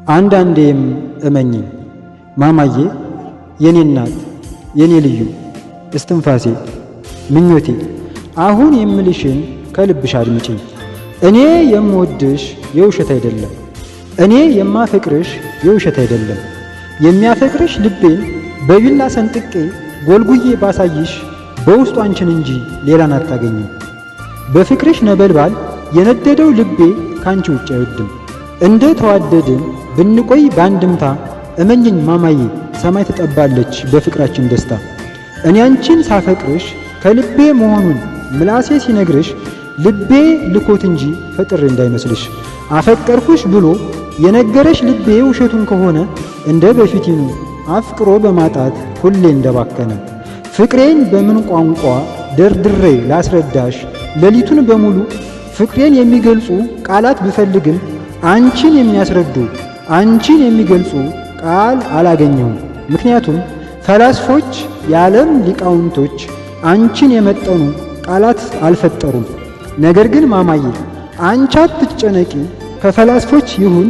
አንዳንዴም እመኚኝ ማማዬ፣ የኔ እናት፣ የኔ ልዩ እስትንፋሴ፣ ምኞቴ፣ አሁን የምልሽን ከልብሽ አድምጪኝ። እኔ የምወድሽ የውሸት አይደለም፣ እኔ የማፈቅርሽ የውሸት አይደለም። የሚያፈቅርሽ ልቤን በቢላ ሰንጥቄ ጎልጉዬ ባሳይሽ በውስጡ አንቺን እንጂ ሌላን አታገኝም። በፍቅርሽ ነበልባል የነደደው ልቤ ካንቺ ውጭ አይወድም። እንደ ተዋደድን ብንቆይ ባንድምታ እመኝኝ ማማዬ፣ ሰማይ ትጠባለች በፍቅራችን ደስታ። እኔ አንቺን ሳፈቅርሽ ከልቤ መሆኑን ምላሴ ሲነግርሽ ልቤ ልኮት እንጂ ፈጥሬ እንዳይመስልሽ። አፈቀርኩሽ ብሎ የነገረሽ ልቤ ውሸቱን ከሆነ እንደ በፊቲኑ አፍቅሮ በማጣት ሁሌ እንደባከነ። ፍቅሬን በምን ቋንቋ ደርድሬ ላስረዳሽ ሌሊቱን በሙሉ ፍቅሬን የሚገልጹ ቃላት ብፈልግም አንቺን የሚያስረዱ አንቺን የሚገልጹ ቃል አላገኘሁም። ምክንያቱም ፈላስፎች የዓለም ሊቃውንቶች አንቺን የመጠኑ ቃላት አልፈጠሩም። ነገር ግን ማማዬ አንቺ አትጨነቂ፣ ከፈላስፎች ይሁን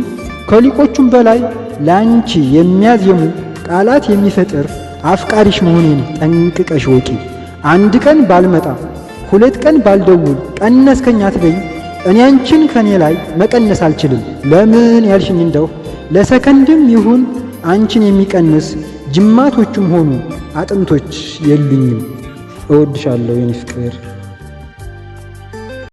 ከሊቆቹም በላይ ለአንቺ የሚያዜሙ ቃላት የሚፈጥር አፍቃሪሽ መሆኔን ጠንቅቀሽ ወቂ። አንድ ቀን ባልመጣ ሁለት ቀን ባልደውል ቀነስከኝ አትበኝ። እኔ አንቺን ከኔ ላይ መቀነስ አልችልም። ለምን ያልሽኝ እንደው ለሰከንድም ይሁን አንቺን የሚቀንስ ጅማቶቹም ሆኑ አጥንቶች የሉኝም። እወድሻለሁ የኔ ፍቅር።